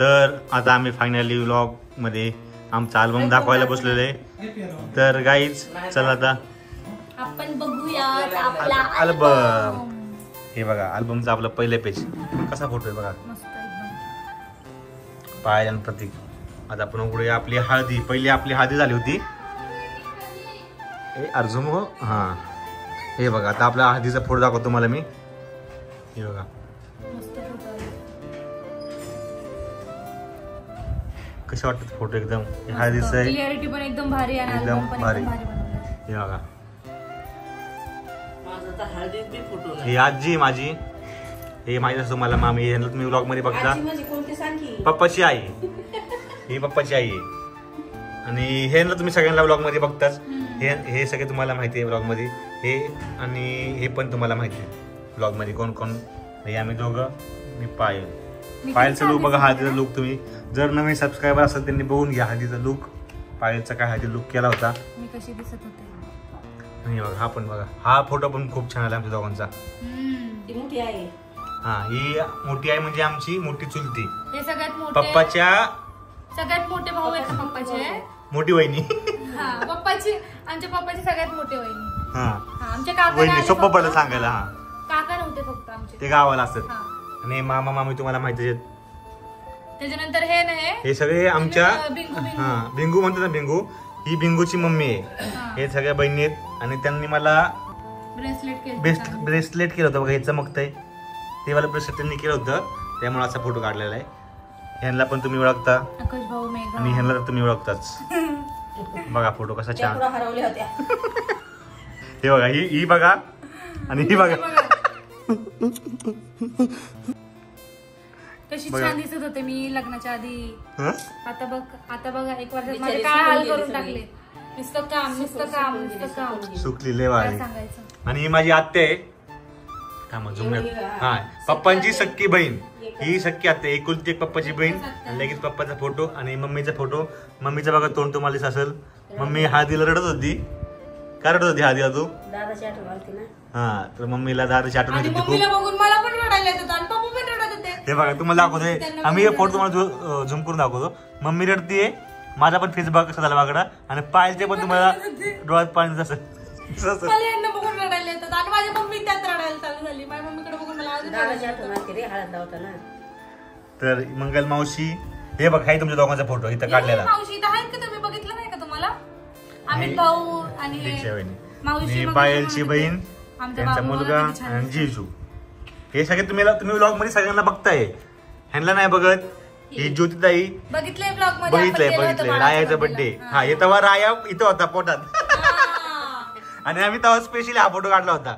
तर आता आम्ही फायनली व्लॉग मध्ये आमचा अल्बम दाखवायला बसलेलो आहे. तर गाईज चला आता आपण बघूया आपला अल्बम. हे बघा अल्बमचा आपला पहिला पेज कसा फोटो आहे बघा. मस्त एकदम. पायल आणि प्रतीक. आता आपण उघडूया आपली हळदी. पहिली आपली हळदी झाली होती. अर्जुन हो हा. हे बघा आता आपला हळदीचा फोटो दाखवतो तुम्हाला मी. हे बघा मस्त फोटो आहे. कसे वाटतात फोटो एकदम. हळदीचं आहे क्लिअरिटी पण एकदम भारी आहे. एकदम भारी. बनवलं. हे बघा माझा तर हळदीत बी फोटो ही आजी माझी. हे माहिती असतो मला मामी. यांना तुम्ही व्लॉग मध्ये बघता. आजी म्हणजे कोणती सांगी? पप्पाची आई. ही पप्पाची आई आहे. आणि हे ना तुम्ही सगळ्यांना व्लॉग मध्ये बघताच. हे सगळे तुम्हाला माहिती आहे व्लॉग मध्ये. हे आणि हे पण तुम्हाला माहिती आहे व्लॉग मध्ये कोण कोण. हे आम्ही दोघं. मी पायल. पायलचा लुक बघा. हळदीचा लुक तुम्ही जर नवीन सबस्क्रायबर असेल त्यांनी बघून घ्या हळदीचा लुक. पायलचा काय हळदी लुक केला होता. मी कशी दिसत होते. आणि बघा हा पण बघा. हा फोटो पण खूप छान आला आमच्या दोघांचा. ती मोठी आहे. हा ही मोठी आहे म्हणजे आमची मोठी चुलती. हे सगळ्यात मोठे पप्पाच्या सगळ्यात मोठे भाऊ आहेत पप्पाचे. मोठी वहिनी. हा पप्पाची आमच्या पप्पाची सगळ्यात मोठे वहिनी. हा आमच्या काका वहिनी सोपं पडलं सांगायला. हा काका नव्हते फक्त आमचे. ते गावाला असतात. हा. आणि मामा मामी तुम्हाला माहिती आहेत. त्याच्यानंतर हे नाही हे सगळे आमच्या बिंगू हा बिंगू म्हणतात ना बिंगू. ही बिंगूची मम्मी आहे. हे सगळ्या बहिणी आहेत. आणि त्यांनी मला ब्रेसलेट केलं. ब्रेसलेट केलं होतं बघा. हे चमकतंय ते वाला ब्रेसलेट त्यांनी केलं होतं. त्यामुळे असा फोटो काढलेला आहे. ह्यांना पण तुम्ही ओळखता आकाश भाऊ मेघा. आणि ह्यांना तर तुम्ही ओळखताच. बघा फोटो कसा छान. त्या हरवल्या होत्या. हे बघा ही बघा आणि ही बघा. कशी छान दिसत होते मी लग्नाच्या आधी. हं? आता बघा 1 वर्षात माझे काय हाल करून टाकले. नुसतं काम. सुकली लय वाळली. काय सांगायचं. आणि ही माझी आत्या आहे. थांबा जुमण्यात. हा पप्पांची सक्की बहीण. ही सक्की आत्या. एकुलती एक पप्पाची बहीण. आणि लगेच पप्पाचा फोटो आणि मम्मीचा फोटो. मम्मीचा बघा तोंड तुम्हाला दिसत असेल. मम्मी हळदीला रडत होती. का रडत होती हळदीला तू? दादाची आठवण आलती ना. हा तर मम्मीला दादाची आठवण आणि येत होती मम्मीला खूप. बघून मला पण रडायला येत होतं आणि पप्पा पण रडत होते. हे बघा तुम्हाला दाखवतोय. आम्ही हे फोटो तुम्हाला झूम करून दाखवतो. मम्मी रडतीये. माझा पण फेस बघा कसा झाला बागडा. आणि पायलचे पण तुम्हाला डोळ्यात पाणी जसं. मला यांना बघून रडायला येतात आणि माझी मम्मी त्यात रडायला चालू झाली. माझ्या मम्मीकडे बघून मला अजून दादाची आठवण आलती रे हळद लावता ना. तर मंगल मावशी. हे बघ हाय तुमच्या दोघांचा फोटो इथं काढलेला. मावशी इथं आहेत का तुम्ही बघितलं नाही का तुम्हाला? अमित भाऊ आणि मावशी पायलची बहीण त्यांचा मुलगा आणि जिजू. हे सगळे तुम्ही व्लॉग मध्ये सगळ्यांना बघताय. ह्यांना नाही बघत. ही ज्योतिताई बघितलंय ब्लॉग मध्ये. बघितलंय रायाचा बर्थडे. हा हे तेव्हा राया इथं होता पोटात. आणि आम्ही तेव्हा स्पेशली हा फोटो काढला होता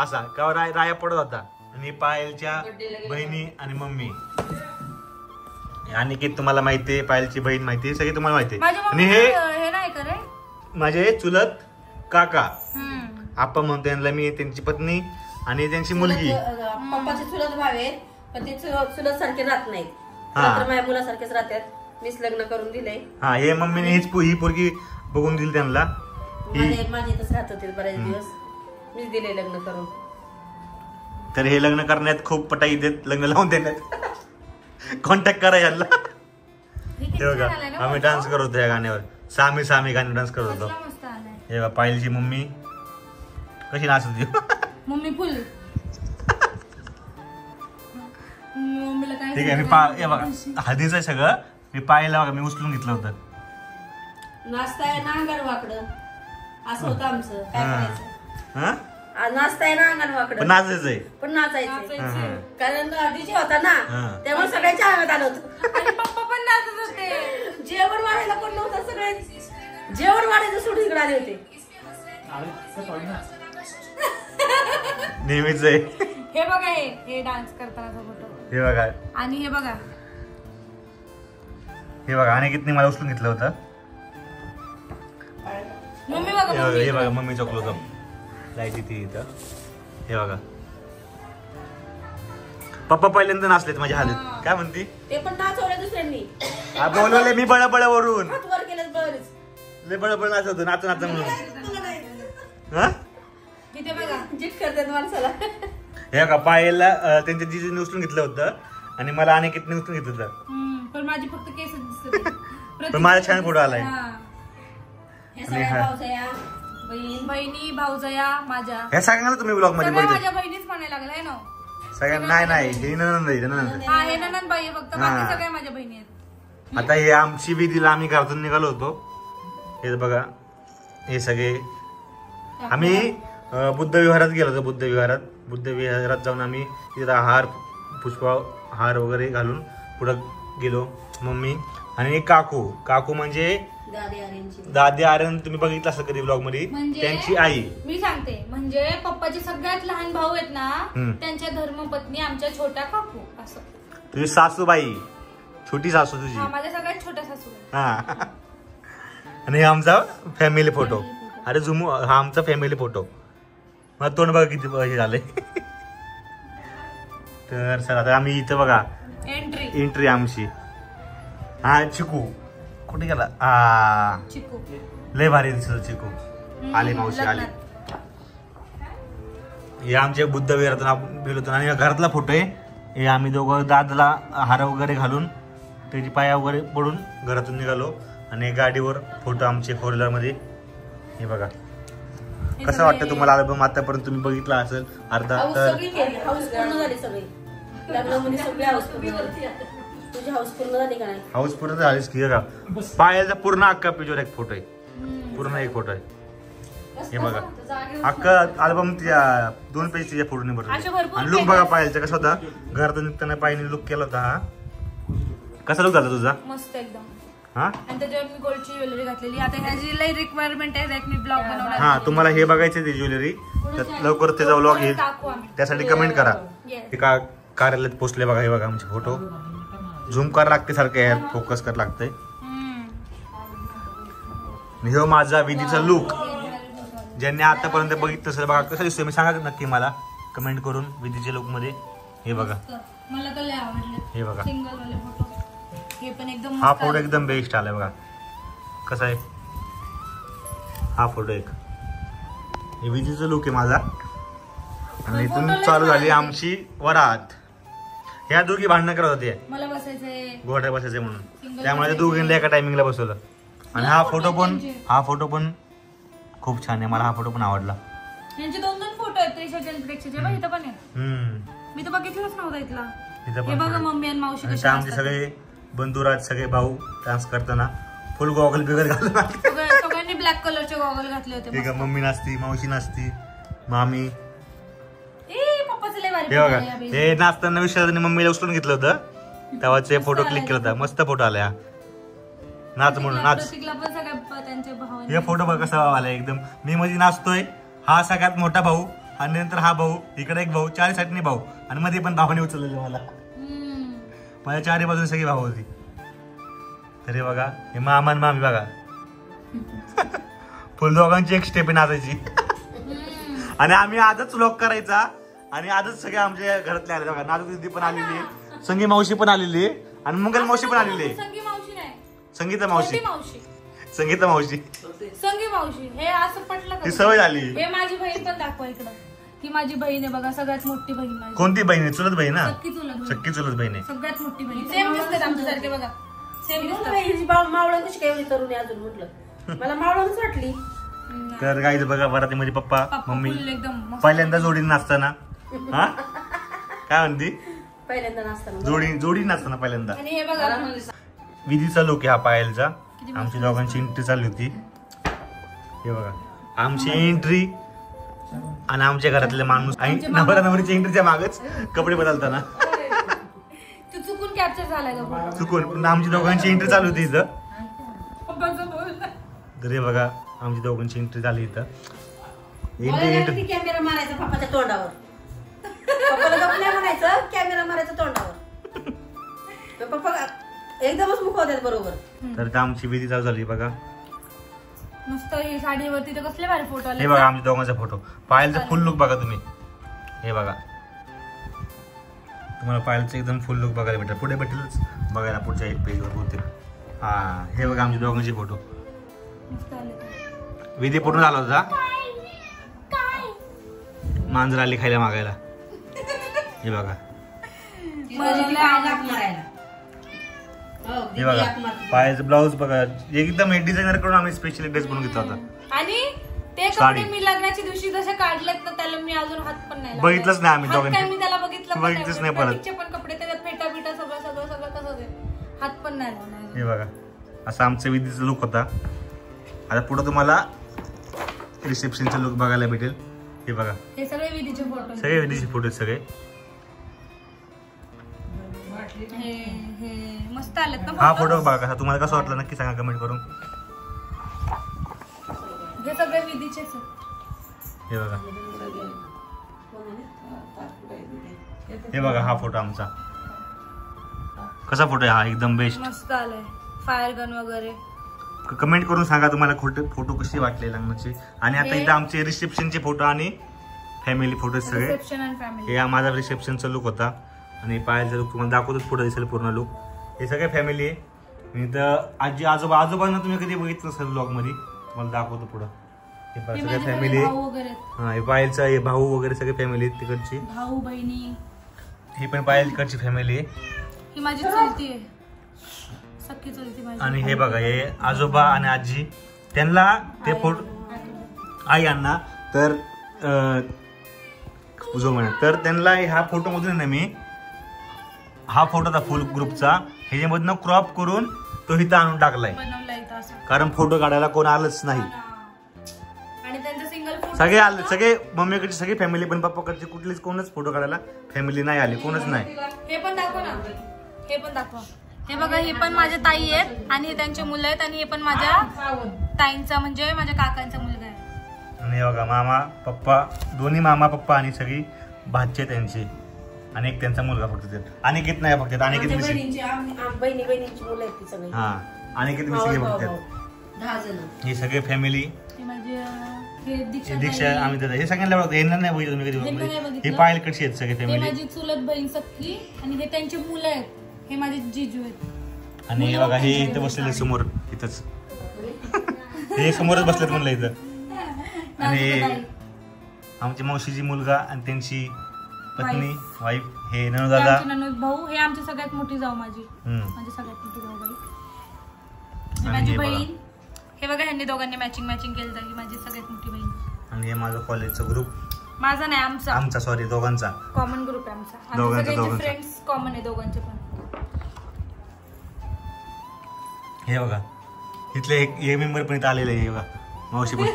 असा का राया पडत होता. आणि पायलच्या बहिणी आणि मम्मी. आणि की तुम्हाला माहितीये पायलची बहीण माहितीये सगळी तुम्हाला माहितीये. आणि हे नाही का रे माझे चुलत काका. आपण म्हणतो यांना मी. त्यांची पत्नी आणि त्यांची मुलगी. पप्पाचे चुलत भाव आहेत पण ते चुलत सारखे राहत नाहीत. माझ्या मुलासारखेच राहतात. मीच लग्न करून दिलंय. हा हे मम्मीने ही पोरगी बघून दिली त्यांना. माझे इथंच राहत होते बरेच दिवस. मीच दिले लग्न करून. तर हे लग्न करण्यात खूप पटाई देत. लग्न लावून देण्यात. कॉन्टॅक्ट करा यांना. हे बघा आम्ही डान्स करत होतो या गाण्यावर. सामी सामी गाणे डान्स करत होतो. हे बघा पायलची मम्मी कशी नाचत होती. मम्मी फुल. ठीक आहे मी बघा हळदीचं आहे सगळं. मी पायला बघा मी उचलून घेतलं होतं. नाचताय ना अंगण वाकडं असं होतं आमचं. काय करायचं. नाचताय ना अंगण वाकडं. पण नाचायचंय. पण नाचायचं कारण डीजे होता ना त्यामुळे सगळ्यांच्या अंगात आलं होतं. आणि पप्पा पण नाचत होते. जेवण वाढायला पण नव्हतं. सगळे जेवण वाढायचं सोडून इकडे आले होते. नेहमीच आहे. हे बघा हे डान्स करतानाचा फोटो. हे बघा आणि हे बघा आणि किती मला उचलून घेतलं होतं. मम्मी बघा. हे बघा मम्मी चोकलो होतं. लाईट इथे इथं. हे बघा पप्पा पहिल्यांदा नाचलेत माझ्या हालत. काय म्हणती. ते पण नाचवले दुसऱ्यांनी. बोलवले मी बळबळ वरून. हात वर केलं बरंच. लय बळबळ नाचवतो. नाचू म्हणून. तिथे बघा जिट करतात माणसाला. हे बघा पायलला त्यांच्या जिजूने उचलून घेतलं होतं. आणि मला अनिकेतने उचलून घेतलं होतं. पण माझी फक्त केस दिसत. पण माझा छान फोटो आलाय. हे सगळ्या भावजया, बहिणी भाऊजया माझ्या ह्या सगळ्यांना तुम्ही ब्लॉग मध्ये सगळ्या बघितलं. माझ्या बहिणीच म्हणायला लागलाय ना. सगळ्यांना नाही हे ननंद आहे, ननंद. हा हे ननंदबाई आहे फक्त, बाकी सगळ्या माझ्या बहिणी आहेत. आता हे आमची विधीला आम्ही घरातून निघालो होतो. हे बघा हे सगळे आम्ही बुद्ध विहारात गेलो होतो. बुद्ध विहारात जाऊन आम्ही तिथं हार वगैरे घालून पुढं गेलो. मम्मी आणि काकू म्हणजे दादी आर्यन, तुम्ही बघितलं असं कधी ब्लॉग मध्ये, त्यांची आई. मी सांगते म्हणजे पप्पाचे सगळ्यात लहान भाऊ आहेत ना, त्यांच्या धर्मपत्नी आमच्या छोट्या काकू असं. तुझी सासूबाई, छोटी सासू तुझी. माझ्या सगळ्यात छोट्या सासू. हा आणि हे आमचा फॅमिली फोटो. अरे झुमू, हा आमचा फॅमिली फोटो. मला तोंड बघा किती हे झालंय. तर सर आता आम्ही इथं बघा एंट्री आमची. हा चिकू कुठे गेला? हा चिकू लय भारी दिसत चिकू. आले मावशी आले. हे आमच्या बुद्ध विहारातून आपण गेलो होतो. आणि घरातला फोटो आहे. हे आम्ही दोघं दादाला हार वगैरे घालून त्याची पाया वगैरे पडून घरातून निघालो. आणि गाडीवर फोटो आमचे 4 व्हीलर मध्ये. हे बघा कसं वाटतं तुम्हाला अल्बम? आतापर्यंत तुम्ही बघितला असेल अर्धा तर. हाऊस पूर्ण झाली सगळी. लग्नामध्ये सगळी हाऊस पूर्ण झाली. तुझी हाऊस पूर्ण झाली का नाही? हाऊस पूर्ण झालीच की का? पायाचा पूर्ण अख्खा पेजवर एक फोटो आहे. पूर्ण एक फोटो आहे. हे बघा अख्खा अल्बम त्या 2 पेज तिच्या फोटोने भरतो. आणि लुक बघा पायाचा कसा होता. घरातून निघताना पायाने लुक केला होता. हा कसा लुक झाला तुझा? मस्त एकदम. हा आणि त्याच्यावर मी गोल्डची ज्वेलरी घातलेली. आता ह्याची लई रिक्वायरमेंट आहे, एक मी ब्लॉग बनवला. हा तुम्हाला हे बघायचं ते ज्वेलरी, लवकर त्याचा व्लॉग येईल. त्यासाठी कमेंट करा. ते का कार्यालयात पोचले बघा. हे बघा आमचे फोटो. झूम करायला लागते सारखं, फोकस करायला लागतंय. हे माझा विधीचा लुक. ज्यांनी आतापर्यंत बघितलं असेल बघा कसं दिसतोय मी सांगा नक्की मला कमेंट करून. विधीच्या लुक मध्ये हे बघा. मला तर लय आवडले. हे बघा सिंगल वाले फोटो. हे पण एकदम हा फोटो एकदम बेस्ट आलाय बघा. कसा आहे हा फोटो? एक हे विधीचा लुक आहे माझा. आणि इथून चालू झाली आमची वरात. ह्या दोघी भांडणं करत होते मला बसायचंय घोड्या बसायचे म्हणून. त्यामुळे दोघींना एका टायमिंगला बसवलं. आणि हा फोटो पण खूप छान आहे. मला हा फोटो पण आवडला. यांचे 2 फोटो आहेत. त्रिशा प्रेक्षाचे बघ इथं पण आहे. मी तर बघितलंच नव्हता इथला. हे बघा मम्मी आणि मावशी कशा. आमचे सगळे बंधुराज सगळे भाऊ डान्स करताना फुल गॉगल बिगल घालून सगळ्यांनी ब्लॅक कलरचे गॉगल घातले होते. मम्मी नाचती, मावशी नाचती, मामी. पप्पाचं लय भारी. हे बघा हे नाचताना विश्वासाने मम्मीला उचलून घेतलं होतं. तेव्हाचे फोटो क्लिक केला होता. मस्त फोटो आला. नाच म्हणून नाच. हे फोटो बघ कसा आला एकदम. मी मध्ये नाचतोय. हा सगळ्यात मोठा भाऊ आणि नंतर हा भाऊ, इकडे एक भाऊ, 4 साईडने भाऊ आणि मध्ये पण भावाने उचललेलं मला. माझ्या 4 बाजूने सगळी भाऊ होती. तर हे बघा हे मामा आणि मामी बघा. फुल दोघांची एक स्टेप नाचायची. आणि आम्ही आजच व्लॉग करायचा. आणि आजच सगळे आमच्या घरातले आले बघा. नाजूक दिदी पण आलेली आहे, संगी मावशी पण आलेली आहे आणि मंगल मावशी पण आलेली आहे. संगीता मावशी संगी मावशी हे असं पटलं ती सवय झाली. हे माझी बहीण पण दाखवा इकडं. ही माझी बहीण आहे बघा, सगळ्यात मोठी बहीण माझी. कोणती बहीण आहे? चुलत बहीण ना? सक्की चुलत बहीण आहे. सगळ्यात मोठी बहीण. सेम दिसतात आमच्यासारखे बघा. सेम दिसतात. मावळण कशी काय तरुणी अजून म्हटलं मला मावळणच वाटली. तर गाईज बघा वरातीमध्ये पप्पा मम्मी पहिल्यांदा जोडीने नाचताना. हा काय म्हणती? पहिल्यांदा नाचताना जोडी नाचताना पहिल्यांदा. आणि हे बघा विधीचा लुक आहे हा पायलचा. आमची दोघांची एंट्री चालली होती. हे बघा आमची एंट्री आणि आमच्या घरातले माणूस नवरा नवरीच्या एंट्रीच्या मागच कपडे बदलताना तू चुकून कॅप्चर झालाय का? चुकून. आमची दोघांची एंट्री चालू होती इथं. तर हे बघा आमची दोघांची एंट्री झाली इथं. कॅमेरा मारायचा पप्पाच्या तोंडावर. पप्पाला गप्प नाही म्हणायचं, कॅमेरा मारायचा तोंडावर. पप्पा एकदमच मुखवतात बरोबर. तर आमची विधी चालू झाली बघा. मस्त ही साडीवरती तर कसले भारी फोटो आले. हे बघा आमच्या दोघांचा फोटो. पायलचा फुल लुक बघा तुम्ही. हे बघा तुम्हाला पायलचं एकदम फुल लुक बघायला भेटेल. पुढे भेटेलच बघायला पुढच्या एक पेजवर होते. हा हे बघा आमच्या दोघांचे फोटो. विधी पटून आला होता. मांजर आली खायला मागायला. हे बघा हे बघा पायाचं ब्लाऊज बघा एकदम डिझायनर कडून आम्ही स्पेशली ड्रेस बनवून घेतला होता. आणि ते कपडे मी लग्नाच्या दिवशी जसे काढलेत ना त्याला मी अजून हात पण नाही बघितलंच नाही आम्ही दोघांनी. मी त्याला बघितलंच नाही परत. पण कपडे त्याच्यात फेटा बिटा सगळं सगळं सगळं कसं ते हात पण नाही लावला. हे बघा असा आमचा विधीचा लुक होता. आता पुढे तुम्हाला रिसेप्शनचा लुक बघायला भेटेल. हे बघा हे सगळे विधीचे फोटो, सगळे विधीचे फोटो सगळे. हे मस्त आलेत ना हा फोटो बघा कसा तुम्हाला कसं वाटलं नक्की सांगा कमेंट करून. हे सगळे विधीचेच. हे बघा हे बघा हा फोटो आमचा कसा फोटो आहे हा एकदम बेस्ट मस्त आलाय. फायर गन वगैरे कमेंट करून सांगा तुम्हाला फोटो कसे वाटले लग्नाचे. आणि आता इथं आमचे रिसेप्शनचे फोटो आणि फॅमिली फोटो सगळे. रिसेप्शन आणि फॅमिली. हे माझा रिसेप्शनचा लुक होता आणि पायाचा लुक तुम्हाला दाखवतोच पुढे दिसेल पूर्ण लुक. हे सगळे फॅमिली आहे. इथं आजी आजोबा आजोबांना तुम्ही कधी बघितलं असेल ब्लॉग मध्ये तुम्हाला दाखवतो पुढे. हे सगळे फॅमिली हा हे पायलचा हे भाऊ वगैरे सगळे फॅमिली तिकडची भाऊ बहिणी. ही पण पायलकडची फॅमिली आहे. ही माझी चुलती आहे सख्खी चुलती माझी. आणि हे बघा हे आजोबा आणि आजी त्यांना ते फोटो आई यांना तर जो म्हणा तर त्यांना ह्या फोटो मधून मी हा फोटो होता फुल ग्रुपचा ह्याच्यामधनं क्रॉप करून तो इथं आणून टाकलाय कारण फोटो काढायला कोण आलंच नाही. आणि त्यांचा सिंगल सगळे आले सगळे मम्मीकडची सगळी फॅमिली पण पप्पाकडची कुठलीच कोणच फोटो काढायला फॅमिली नाही आली कोणच नाही. हे पण दाखव ना हे पण दाखवा. हे बघा हे पण माझ्या ताई आहेत आणि हे त्यांचे मुलं आहेत आणि हे पण माझ्या ताईंचा म्हणजे माझ्या काकांचा मुलगा आहे. आणि बघा मामा पप्पा दोन्ही मामा पप्पा आणि सगळी भाचे त्यांची आणि एक त्यांचा मुलगा फक्त आणि किती नाही फक्त आणि किती बहिणीची मुलं आहेत ती सगळी. हा आणि किती मिसळी फक्त 10 जण. ही सगळे फॅमिली दीक्षा आम्ही हे सगळ्यांना येणार नाही बघितलं तुम्ही कधी. हे पायलकडची आहेत सगळे फॅमिली. माझी चुलत बहीण सख्खी आणि हे त्यांची मुलं आहेत. हे माझे जिजू आहेत. आणि हे बघा हे इथं बसलेले समोर इथंच हे समोरच बसलेत म्हणलं इथं. आणि आमची मावशीची मुलगा आणि त्यांची पत्नी वाईफ हे नणदादा नणद भाऊ. हे आमची सगळ्यात मोठी जाऊ माझी सगळ्यात मोठी जाऊ बाई. माझी बहीण. हे बघा ह्यांनी दोघांनी मॅचिंग केलं तर ही माझी सगळ्यात मोठी बहीण. आणि हे माझा कॉलेजचा ग्रुप. माझा नाही आमचा सॉरी दोघांचा कॉमन ग्रुप आहे आमचा. फ्रेंड्स कॉमन आहे दोघांचे पण. हे बघा इथले एक मेंबर पण इथं आलेले आहे. बघा मावशी पण.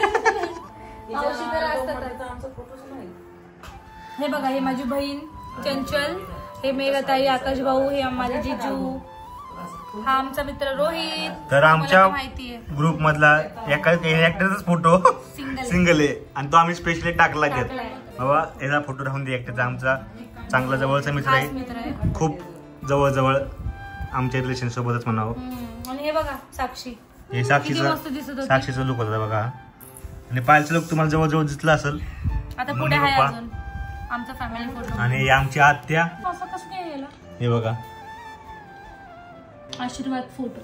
हे बघा हे माझी बहीण चंचल. हे मेघताई आकाश भाऊ. हे माझे जिजू. हा आमचा मित्र रोहित. तर आमच्या ग्रुप मधला ऍक्टरचाच फोटो सिंगल आहे आणि तो आम्ही स्पेशली टाकला त्यात. बाबा याचा फोटो राहून दे. ऍक्टरचा आमचा चांगला जवळचा मित्र आहे. खूप जवळ आमच्या रिलेशन सोबतच म्हणावं. आणि हे बघा साक्षी. हे साक्षीचा लुक होता बघा. आणि पायलचा लुक तुम्हाला जवळ दिसला असेल. आता पुढे आहे अजून आमचा फॅमिली फोटो. आणि आमची आत्या. हे बघा आशीर्वाद फोटो.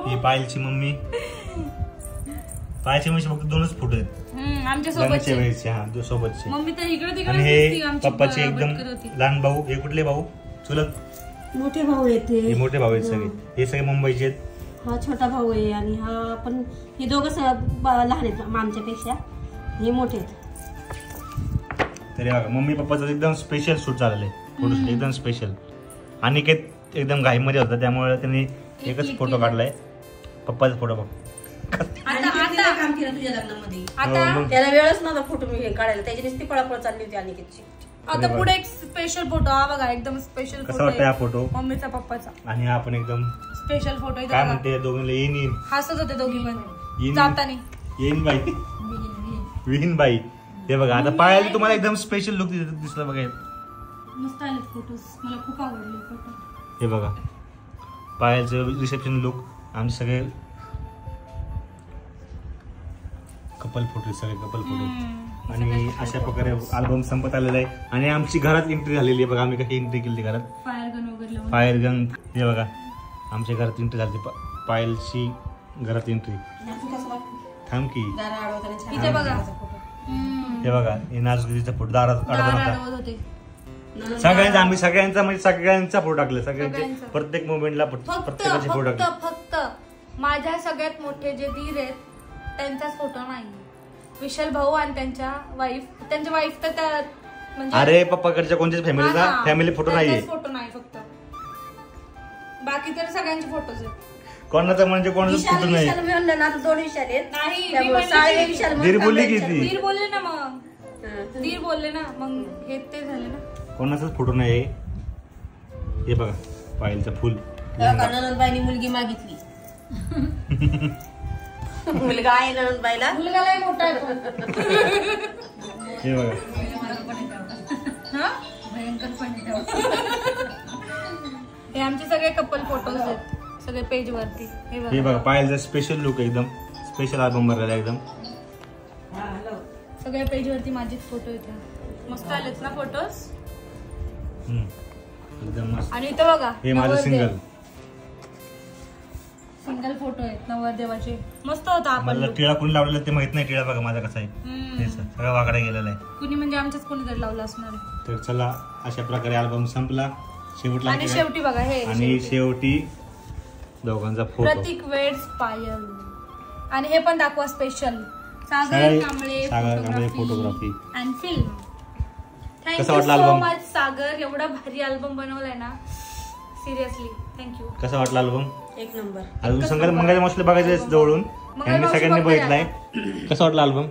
ही पायलची मम्मी. पायलची मम्मी फक्त 2च फोटो आहेत आमच्या सोबतचे. मम्मी तर इकडे आणि हे पप्पाचे एकदम लहान भाऊ. हे कुठले भाऊ चुलत मोठे भाऊ आहेत. हे मोठे भाऊ आहेत सगळे. हे सगळे मुंबईचे आहेत. हा छोटा भाऊ आहे आणि हा पण हे दोघं लहान आहेत आमच्यापेक्षा. हे मोठे आहेत. तरी बघा मम्मी पप्पाचं एकदम स्पेशल शूट झालेलं आहे. फोटोशूट एकदम स्पेशल. अनिकेत एकदम घाईमध्ये होता त्यामुळे त्यांनी एकच फोटो काढलाय. पप्पाचा फोटो बघ. काम केलं तुझ्या लग्नामध्ये. त्याला वेळच नव्हता फोटो मी काढायला. त्याची नुसती पळापळ चालली होती अनिकेतची. आता पुढे एक स्पेशल फोटो हा बघा एकदम स्पेशल कसा वाटतं हा फोटो मम्मीचा पप्पाचा. आणि हा पण एकदम स्पेशल फोटो. काय म्हणते दोघींना येईन हसत होते दोघी पण जाताना. येईन बाई विहीन बाई. हे बघा आता पायाला तुम्हाला एकदम स्पेशल लुक दिसलं बघा. मस्त आले फोटोज. मला खूप आवडले फोटो. हे बघा पायाचं रिसेप्शन लुक. आमचे सगळे कपल फोटो सगळे कपल फोटो. आणि अशा प्रकारे अल्बम संपत आलेला आहे. आणि आमची घरात एंट्री झालेली आहे बघा. आम्ही कशी एंट्री केली घरात. Fire gun. हे बघा आमच्या घरात एंट्री झाली. पायलची घरात एंट्री. थांब की बघा हे बघा हे नाचगीचा फोटो दारात अडवत होता. सगळ्यांचा आम्ही सगळ्यांचा म्हणजे सगळ्यांचा फोटो टाकले सगळ्यांचे सगळ्यांचा. प्रत्येक मोमेंटला फक्त प्रत्येकाचे फोटो फक्त टाकले. फक्त माझ्या सगळ्यात मोठे जे धीर आहेत त्यांचाच फोटो नाही. विशाल भाऊ आणि त्यांच्या वाईफ तर त्या म्हणजे अरे पप्पाकडच्या कोणत्याच फॅमिलीचा फॅमिली फोटो नाहीये. फोटो नाही फक्त, बाकी तर सगळ्यांचे फोटोज आहेत. कोणाचा म्हणजे कोणाचा विशाल फोटो नाही. विशाल म्हणलं ना आता 2 विशाल आहेत नाही, मी त्यामुळे म्हणले साळवे की- विशाल धीर बोलली की म्हणून ती. धीर बोलले ना मग हां. धीर बोलले ना मग हे ते झाले ना. कोणाचाच फोटो नाही. हे बघा पायलचं फुल. तेव्हा ननंदबाईनी मुलगी मागितली. मुलगा आहे ननंदबाईला. मुलगा लय मोठा आहे तो. हे बघा हा? भयंकर फनी हे आमचे सगळे कपल फोटोज आहेत सगळे पेज वरती. हे बघा पायलचा स्पेशल लुक एकदम स्पेशल अल्बम भरलेला एकदम. सगळ्या पेज वरती माझेच फोटो येते. मस्त आलेत ना फोटोज. एकदम मस्त. आणि इथं बघा हे माझं सिंगल फोटो आहेत नवरदेवाचे. मस्त होता आपण मला look. टिळा कोणी लावलेला ते माहित नाही. टिळा बघा माझा कसा आहे. हे सगळा वाकडा गेलेला आहे. कुणी म्हणजे आमच्याच कोणीतरी लावलं असणार आहे. तर चला अशा प्रकारे अल्बम संपला. शेवटला आणि शेवटी बघा हे आणि शेवटी दोघांचा फोटो. प्रतीक वेड्स पायल. आणि हे पण दाखवा special Sagar Kamble photography and film. कसा थँक्यू वाटला सो album? मच सागर, एवढा भारी अल्बम बनवलाय ना. Seriously thank you. कसा वाटला अल्बम? एक नंबर. अजून संगत मंगल मावशीला बघायचं जवळून. यांनी सगळ्यांनी बघितलाय. कसा वाटला अल्बम?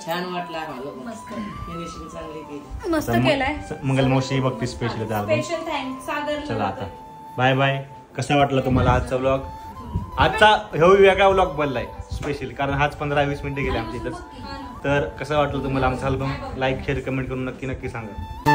छान वाटला. मस्त फिनिशिंग चांगली केली. मस्त केलाय. मंगल मावशी बघते स्पेशल अल्बम. स्पेशल थँक्स सागर. चला आता बाय बाय. कसा वाटला तुम्हाला आजचा व्लॉग? आजचा हे वेगळा व्लॉग बनलाय स्पेशल कारण हाच 15-20 मिनिटं गेले आमच्या इथं. तर कसं वाटलं तुम्हाला आमचा अल्बम? लाईक शेअर कमेंट करून नक्की सांगा.